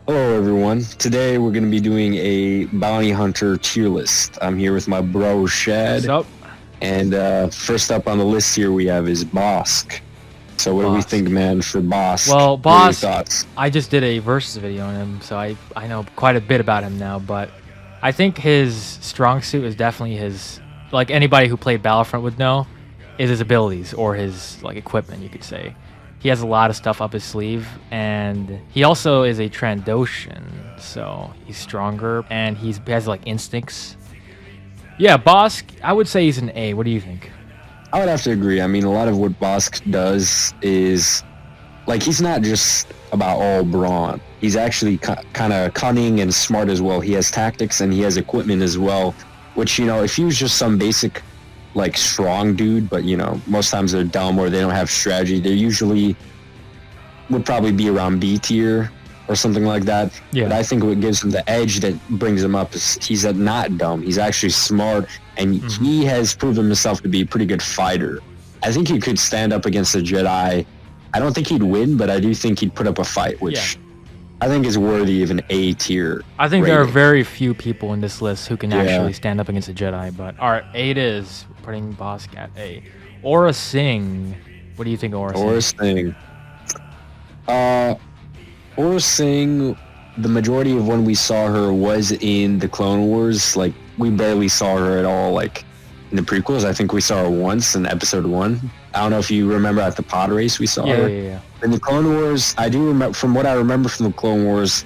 Hello, everyone. Today we're going to be doing a bounty hunter tier list. I'm here with my bro What's Shad, up? and first up on the list here we have is Bosk. So what do we Bosk. think, man, for Bosk? Well, What are your Bosk, thoughts? I just did a versus video on him, so I know quite a bit about him now, but I think his strong suit is definitely his, like anybody who played Battlefront would know, is his abilities or his like equipment, you could say. He has a lot of stuff up his sleeve, and he also is a Trandoshan, so he's stronger, and he has like instincts. Yeah, Bosk, I would say he's an A. What do you think? I would have to agree. I mean, a lot of what Bosk does is, like, he's not just about all brawn. He's actually kind of cunning and smart as well. He has tactics and he has equipment as well, which, if he was just some basic, like, strong dude, but, most times they're dumb or they don't have strategy, they usually would probably be around B tier or something like that. Yeah. But I think what gives him the edge that brings him up is he's not dumb. He's actually smart, and he has proven himself to be a pretty good fighter. I think he could stand up against a Jedi. I don't think he'd win, but I do think he'd put up a fight, which I think is worthy of an A tier. I think there are rating. very few people in this list who can actually stand up against a Jedi, but all right, A it is. We're putting Bosk at A. Aura Singh. What do you think of Aura Singh? Aura Singh, the majority of when we saw her was in the Clone Wars. Like, we barely saw her at all, like, in the prequels. I think we saw her once in episode 1. I don't know if you remember at the pod race we saw her. Yeah. In the Clone Wars, I do remember, from what I remember from the Clone Wars,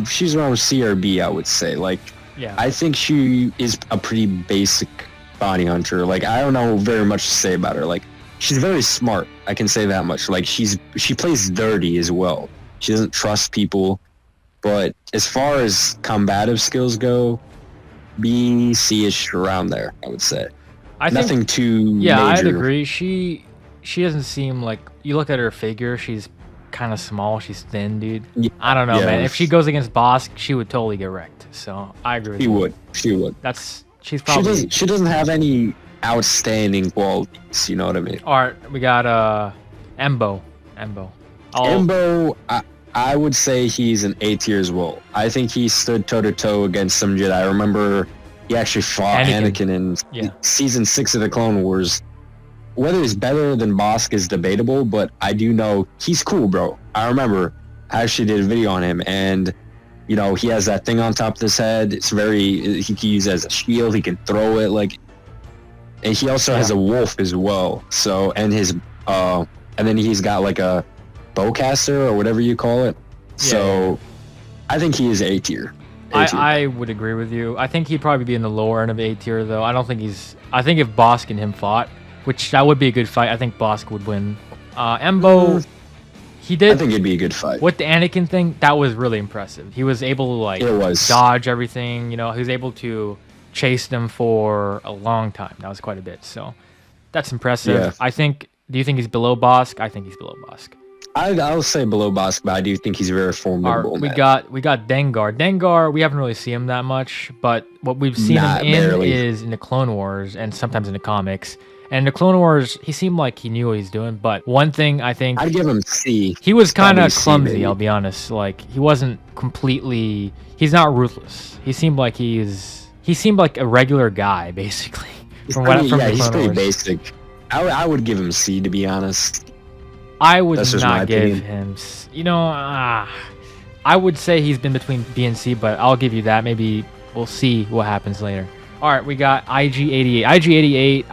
she's around CRB, I would say. Like, Yeah. I think she is a pretty basic bounty hunter. Like, I don't know very much to say about her. Like, she's very smart. I can say that much. Like, she plays dirty as well. She doesn't trust people. But as far as combative skills go, B, C-ish around there, I would say. Nothing too major. I'd agree. She doesn't seem like, you look at her figure, she's kind of small, she's thin, dude. Yeah. I don't know, man. If she goes against Bosk, she would totally get wrecked. So I agree with you. She would. She's probably. She doesn't have any outstanding qualities. You know what I mean? All right, we got Embo. Embo, I would say he's an A tier as well. I think he stood toe to toe against some Jedi. I remember he actually fought Anakin in season 6 of the Clone Wars. Whether he's better than Bosk is debatable, but I do know he's cool, bro. I remember I actually did a video on him, and he has that thing on top of his head. He can use it as a shield. He can throw it, like, and he also has a wolf as well. So, and then he's got like a bowcaster or whatever you call it. So, I think he is A tier. I would agree with you. I think he'd probably be in the lower end of A tier, though. I think if Bosk and him fought, which that would be a good fight, I think Bosk would win. Embo, he did. I think it'd be a good fight. With the Anakin thing, that was really impressive. He was able to dodge everything. He was able to chase them for a long time. That was quite a bit. So that's impressive. Yeah. Do you think he's below Bosk? I think he's below Bosk. I'll say below Bosk, but I do think he's very formidable. We got Dengar. Dengar, we haven't really seen him that much, but what we've seen him in is in the Clone Wars and sometimes in the comics. And in the Clone Wars, he seemed like he knew what he's doing. But one thing I think I'd give him C. He was kind of clumsy, I'll be honest. Like, he wasn't completely. He's not ruthless. He seemed like a regular guy, basically. He's pretty basic. I would give him C, to be honest. I would not give him. I would say he's been between B and C, but I'll give you that. Maybe we'll see what happens later. All right, we got IG-88. IG-88.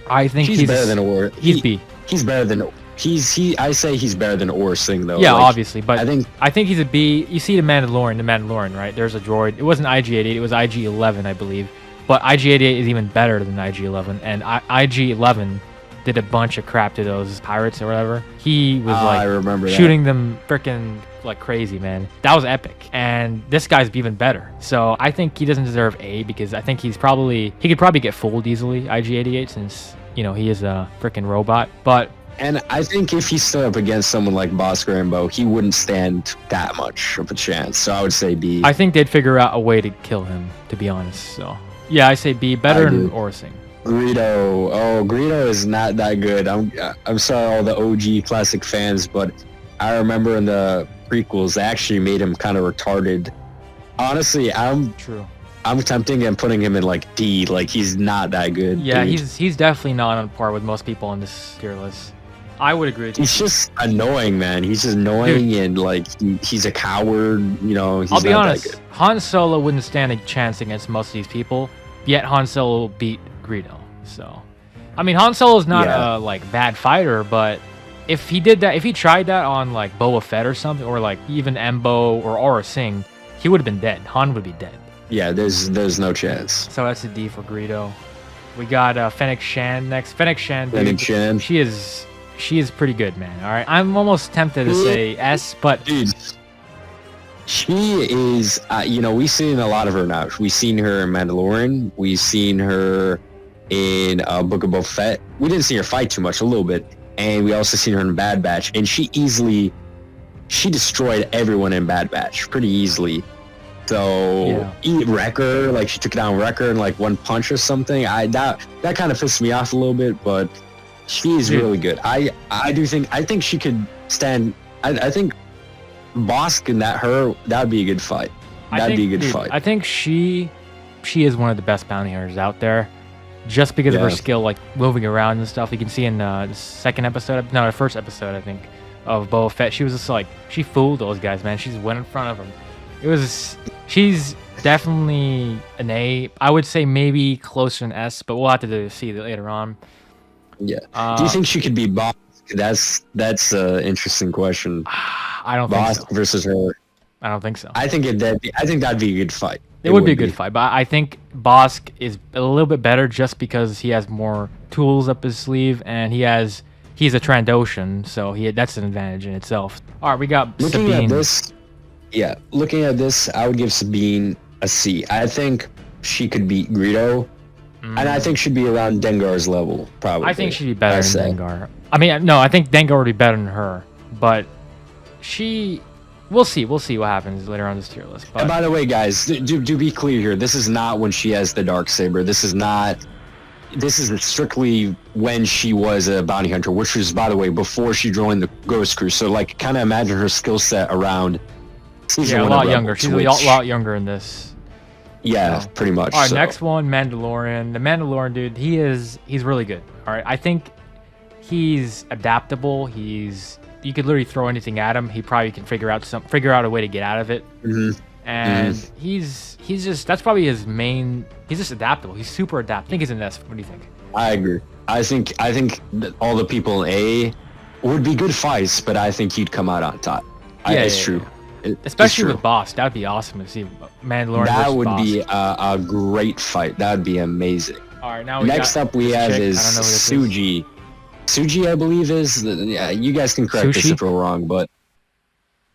I think he's better than Aura. He's B. He's better than. I say he's better than Aura Singh, though. Yeah, obviously, but I think he's a B. You see the Mandalorian, right? There's a droid. It wasn't IG-88. It was IG-11, I believe. But IG-88 is even better than IG-11, and IG-11 did a bunch of crap to those pirates or whatever. He was I remember shooting them freaking like crazy, man. That was epic. And this guy's even better. So I think he doesn't deserve A because I think he could probably get fooled easily, IG-88, since he is a freaking robot. But and I think if he stood up against someone like Bosk or Embo, he wouldn't stand that much of a chance. So I would say B. I think they'd figure out a way to kill him, to be honest. So yeah, I say B. Better than Aura Singh. Greedo is not that good. I'm sorry, all the OG classic fans, but I remember in the prequels actually made him kind of retarded. Honestly, I'm tempting and putting him in like D. Like he's not that good. Yeah, dude. he's definitely not on par with most people on this tier list. I would agree with you. He's just annoying, man. He's just annoying, dude. And like he's a coward. You know, he's I'll be not honest. that good. Han Solo wouldn't stand a chance against most of these people. Yet Han Solo beat Greedo. So, I mean, Han Solo's not a like bad fighter, but if he did that, if he tried that on like Boba Fett or something, or like even Embo or Aura Singh, he would have been dead. Han would be dead. Yeah, there's no chance. So that's a D for Greedo. We got Fennec Shan next. Fennec Shan, dude, Fennec Shan. She is pretty good, man. All right, I'm almost tempted to say S, but dude, she is. You know, we've seen a lot of her now. We've seen her in Mandalorian. We've seen her in Book of Boba Fett. We didn't see her fight too much, a little bit, and we also seen her in Bad Batch. And she destroyed everyone in Bad Batch pretty easily. So Wrecker, like she took down Wrecker in like one punch or something. That kind of pissed me off a little bit, but she's really good. I think she could stand. I think Bosk and that'd be a good fight. That'd be a good fight. I think she is one of the best bounty hunters out there, just because of her skill, like moving around and stuff. You can see in the first episode, I think, of Boba Fett. She was just like, she fooled those guys, man. She just went in front of them. She's definitely an A. I would say maybe closer to an S, but we'll have to see that later on. Yeah. Do you think she could be Bosk? That's an interesting question. I don't think so. Bosk versus her. I don't think so. I think that'd be a good fight. It would be a good fight, but I think Bosk is a little bit better just because he has more tools up his sleeve, and he's a Trandoshan, so that's an advantage in itself. All right, we got Sabine. Looking at this, I would give Sabine a C. I think she could beat Greedo, and I think she'd be around Dengar's level, probably. I think she'd be better than Dengar. I mean, no, I think Dengar would be better than her, but we'll see what happens later on this tier list. But, and by the way, guys, do be clear here. This is not when she has the Darksaber. This is strictly when she was a bounty hunter, which was, by the way, before she joined the Ghost Crew. So, like, kind of imagine her skill set around. A lot younger. She's a lot younger in this. Yeah, so. Pretty much. All right, next one, Mandalorian. The Mandalorian dude, he's really good. All right, I think he's adaptable. You could literally throw anything at him. He probably can figure out a way to get out of it. Mm-hmm. And he's just, that's probably his main. He's just adaptable. He's super adaptable. I think he's an S. What do you think? I agree. I think that all the people in A would be good fights, but I think he'd come out on top. It's true. Especially with Boss, that'd be awesome to see Mandalorian. That would Boss. Be a great fight. That would be amazing. All right, now next up we have is Suji. Suji, I believe you guys can correct us if we're wrong, but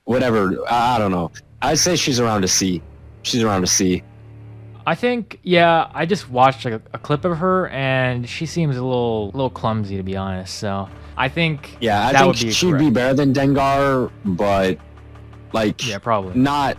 whatever. I don't know. I'd say she's around a C. She's around a C. I think, I just watched a clip of her, and she seems a little clumsy, to be honest. So I think I think she'd be better than Dengar, but probably not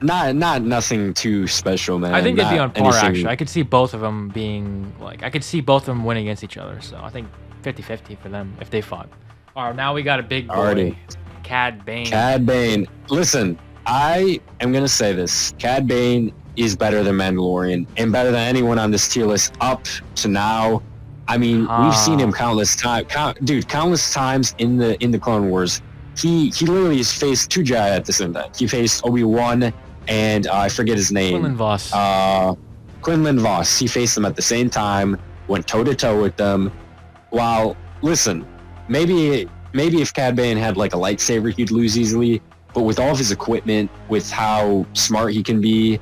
nothing too special, man. I think they'd be on par, actually. I could see both of them being winning against each other. So I think 50-50 for them if they fought. All right, now we got a big boy, Cad Bane. Cad Bane. Listen, I am gonna say this: Cad Bane is better than Mandalorian and better than anyone on this tier list up to now. I mean, we've seen him countless times in the Clone Wars. He literally has faced two Jedi at the same time. He faced Obi-Wan and I forget his name. Quinlan Vos. Quinlan Vos. He faced them at the same time. Went toe to toe with them. While listen, maybe if Cad Bane had like a lightsaber, he'd lose easily. But with all of his equipment, with how smart he can be,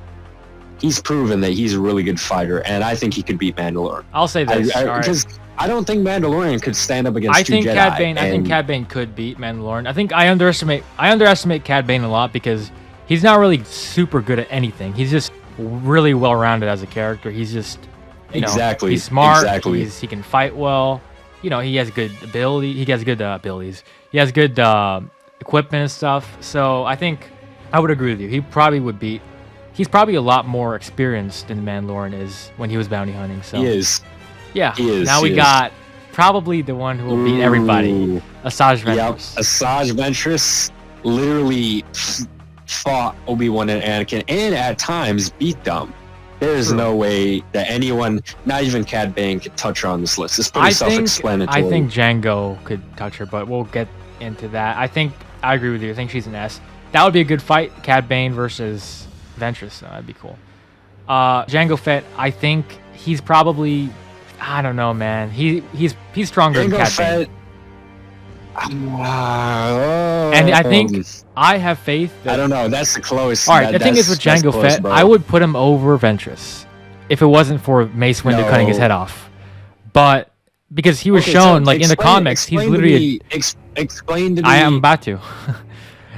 he's proven that he's a really good fighter, and I think he could beat Mandalorian. I'll say this because I don't think Mandalorian could stand up against two Jedi. I think Cad Bane could beat Mandalorian. I think I underestimate Cad Bane a lot because he's not really super good at anything. He's just really well rounded as a character. He's just he's smart. Exactly. He can fight well. He has good ability. He has good abilities. He has good equipment and stuff. So I think I would agree with you. He probably would beat. He's probably a lot more experienced than Mandalorian is when he was bounty hunting. So he is. Yeah. Now we got probably the one who will beat everybody, Asajj Ventress. Yep. Asajj Ventress. literally fought Obi-Wan and Anakin, and at times beat them. There is no way that anyone, not even Cad Bane, could touch her on this list. It's pretty self-explanatory. I think Django could touch her, but we'll get into that. I agree with you. I think she's an S. That would be a good fight, Cad Bane versus Ventress. That'd be cool. Jango Fett, I think he's probably, I don't know, man. He's stronger than Cad Bane. And I think I have faith that, I don't know. That's the closest. All right, the thing is with Jango Fett, I would put him over Ventress if it wasn't for Mace Windu cutting his head off. But because he was shown, like in the comics, he's literally explain to me. I am about to.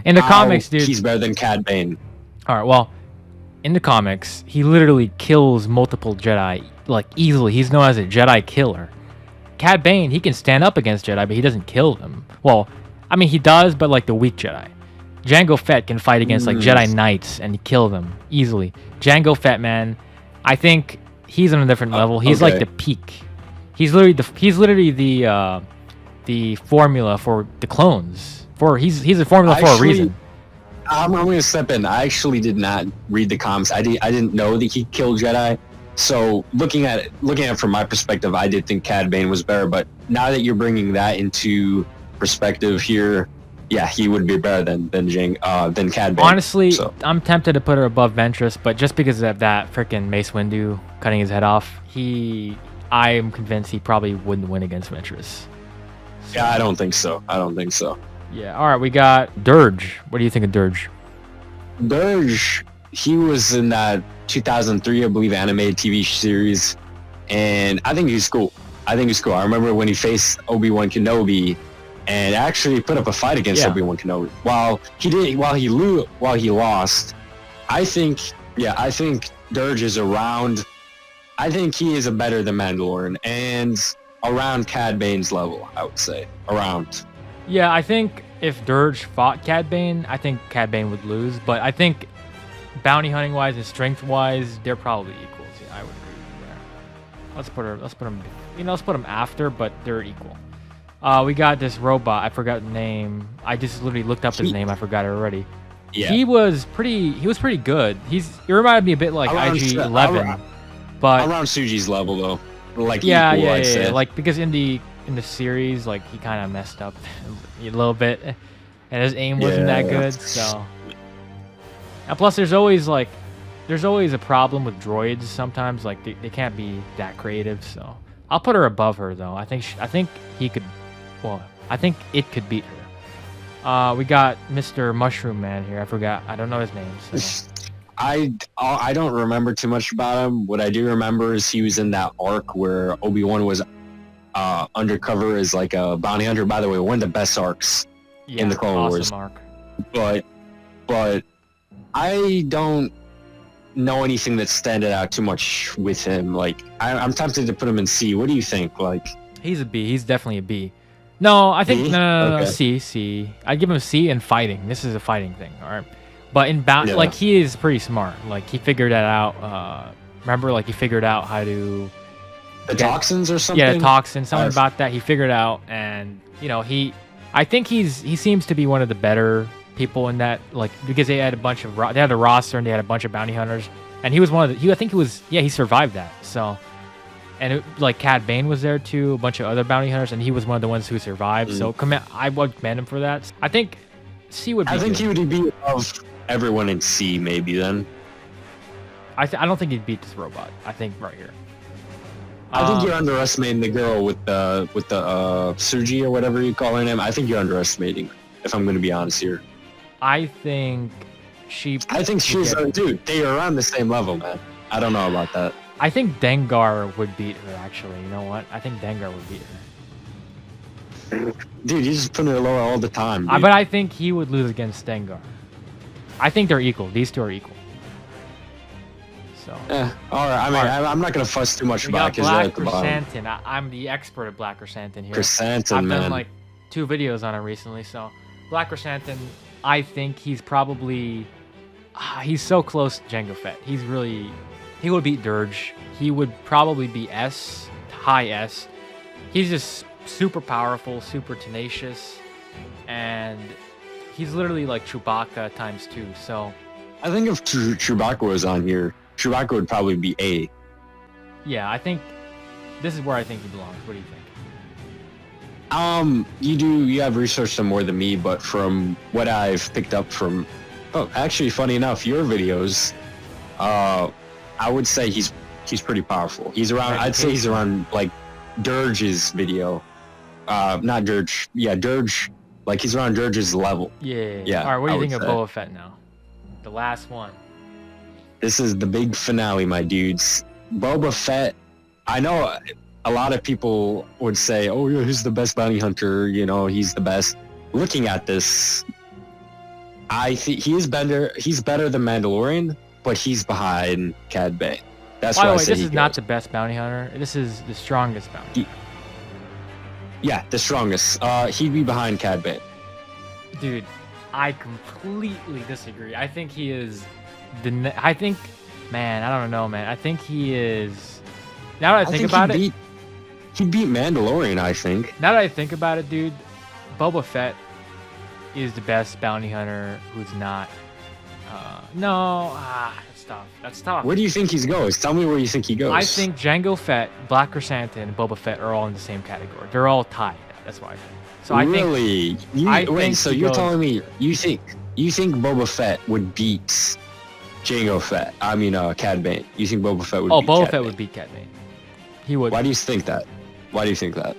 In the comics, dude, he's better than Cad Bane. All right, well, in the comics, he literally kills multiple Jedi like easily. He's known as a Jedi killer. Cad Bane, he can stand up against Jedi, but he doesn't kill them. Well, I mean, he does, but like the weak Jedi. Jango Fett can fight against like Jedi Knights and kill them easily. Jango Fett, man, I think he's on a different level. He's like the peak. He's literally the formula for the clones. He's a formula for a reason. I'm going to step in. I actually did not read the comics. I didn't know that he killed Jedi. So looking at it from my perspective, I did think Cad Bane was better. But now that you're bringing that into perspective here, yeah, he would be better than Cad Bane. Honestly, I'm tempted to put her above Ventress, but just because of that freaking Mace Windu cutting his head off, I am convinced he probably wouldn't win against Ventress. So. Yeah, I don't think so. Yeah, all right, we got Dirge. What do you think of Dirge? Dirge, he was in that 2003, I believe, animated TV series, and I think he's cool. I remember when he faced Obi-Wan Kenobi, and actually put up a fight against Obi-Wan Kenobi. While he lost, I think Dirge is around. I think he is a better than Mandalorian, and around Cad Bane's level, I would say. Around. Yeah, I think if Dirge fought Cad Bane, I think Cad Bane would lose. But I think bounty hunting wise and strength wise, they're probably equal. Yeah, I would agree with you there. Let's put them after, but they're equal. We got this robot. I forgot the name. I just literally looked up his name. I forgot it already. Yeah. He was pretty good. He reminded me a bit like IG-11, but around Suji's level though. Like yeah. Like because in the series, like he kind of messed up a little bit, and his aim wasn't that good. So, and plus, there's always a problem with droids. Sometimes, like they can't be that creative. So, I'll put her above her though. I think he could. Well, I think it could beat her. We got Mr. Mushroom Man here. I don't know his name. So. I don't remember too much about him. What I do remember is he was in that arc where Obi-Wan was undercover as like a bounty hunter. By the way, one of the best arcs in the Clone Wars. Arc. But I don't know anything that standed out too much with him. Like I'm tempted to put him in C. What do you think? Like he's a B. He's definitely a B. No, I think no, C. I'd give him a C in fighting. This is a fighting thing, all right? But in like he is pretty smart. Like he figured that out. Remember, like he figured out how to toxins or something. Yeah, the toxins. Something about that he figured out, and I think he seems to be one of the better people in that. Like because they had a roster and they had a bunch of bounty hunters, and he was one of the. I think he survived that. So. And like Cad Bane was there too, a bunch of other bounty hunters, and he was one of the ones who survived. So I would commend him for that. I think C would be. I think he would be above everyone in C, maybe then. I don't think he'd beat this robot. I think right here. I think you're underestimating the girl with the Suji or whatever you call her name. I think you're underestimating. If I'm going to be honest here. I think she's. Dude, they are around the same level, man. I don't know about that. I think Dengar would beat her, actually. You know what? I think Dengar would beat her. Dude, you just put her lower all the time. But I think he would lose against Dengar. I think they're equal. These two are equal. So. All right. I mean, I'm not going to fuss too much about it because they're at the bottom. Black Krrsantan. I'm the expert at Black Krrsantan here. I've done like 2 videos on it recently. So, Black Krrsantan, I think he's probably... he's so close to Jango Fett. He would beat Dirge. He would probably be S, high S. He's just super powerful, super tenacious, and he's literally like Chewbacca times 2. So I think if Chewbacca was on here, Chewbacca would probably be A. Yeah, I think this is where I think he belongs. What do you think? You have researched him more than me, but from what I've picked up from, actually, funny enough, your videos, I would say he's pretty powerful. He's around. I'd say he's around like Dirge's video, not Dirge. Yeah, Dirge. Like he's around Dirge's level. Yeah. All right, what do you think of Boba Fett now? The last one. This is the big finale, my dudes. Boba Fett. I know a lot of people would say, "Oh, yeah, he's the best bounty hunter. You know, he's the best." Looking at this, I think he is better. He's better than Mandalorian, but he's behind Cad Bane. That's why I say this is not the best bounty hunter. This is the strongest bounty. Yeah, the strongest. He'd be behind Cad Bane. Dude, I completely disagree. I think he is man, I don't know, man. I think he is. Now that I think about it, he'd beat Mandalorian, I think. Now that I think about it, dude, Boba Fett is the best bounty hunter who's not. That's tough. Where do you think he goes? Tell me where you think he goes. I think Jango Fett, Black Krrsantan, and Boba Fett are all in the same category. They're all tied. That's why I think. So So you're telling me you think Boba Fett would beat Jango Fett? I mean, Cad Bane. You think Boba Fett would? Boba Fett would beat Cad Bane. He would. Why do you think that?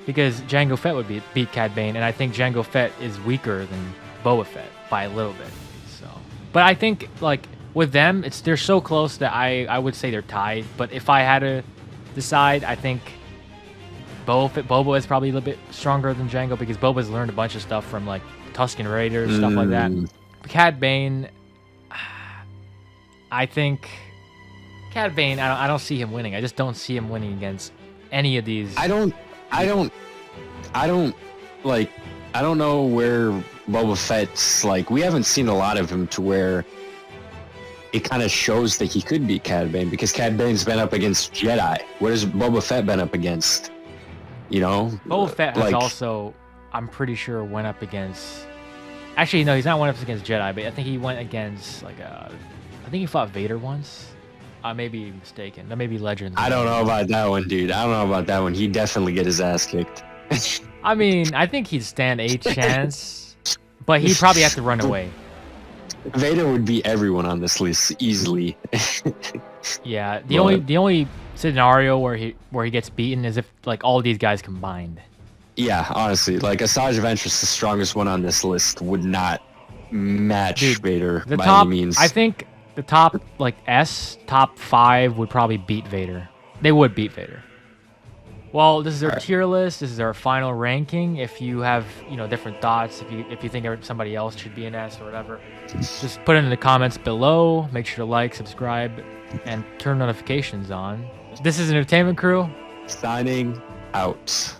Because Jango Fett would beat Cad Bane, and I think Jango Fett is weaker than Boba Fett by a little bit. So, but I think like with them, they're so close that I would say they're tied. But if I had to decide, I think Boba is probably a little bit stronger than Jango because Boba's learned a bunch of stuff from like Tusken Raiders, stuff like that. Cad Bane, I think Cad Bane, I don't see him winning. I just don't see him winning against any of these. I don't know where Boba Fett's like. We haven't seen a lot of him to where it kind of shows that he could beat Cad Bane because Cad Bane's been up against Jedi. What has Boba Fett been up against? You know, Boba Fett has also, I'm pretty sure, went up against. Actually, no, he's not went up against Jedi, but I think he went against I think he fought Vader once. I may be mistaken. That may be Legends. I don't know about that one, dude. I don't know about that one. He'd definitely get his ass kicked. I mean, I think he'd stand a chance, but he'd probably have to run away. Vader would beat everyone on this list easily. Yeah, the only scenario where he gets beaten is if like all these guys combined. Yeah, honestly, like Asajj Ventress, the strongest one on this list, would not match Vader by any means. I think the top top 5 would probably beat Vader. They would beat Vader. Well, this is our tier list. This is our final ranking. If you have different thoughts, if you think somebody else should be an S or whatever, just put it in the comments below. Make sure to like, subscribe, and turn notifications on. This is Entertainment Crew. Signing out.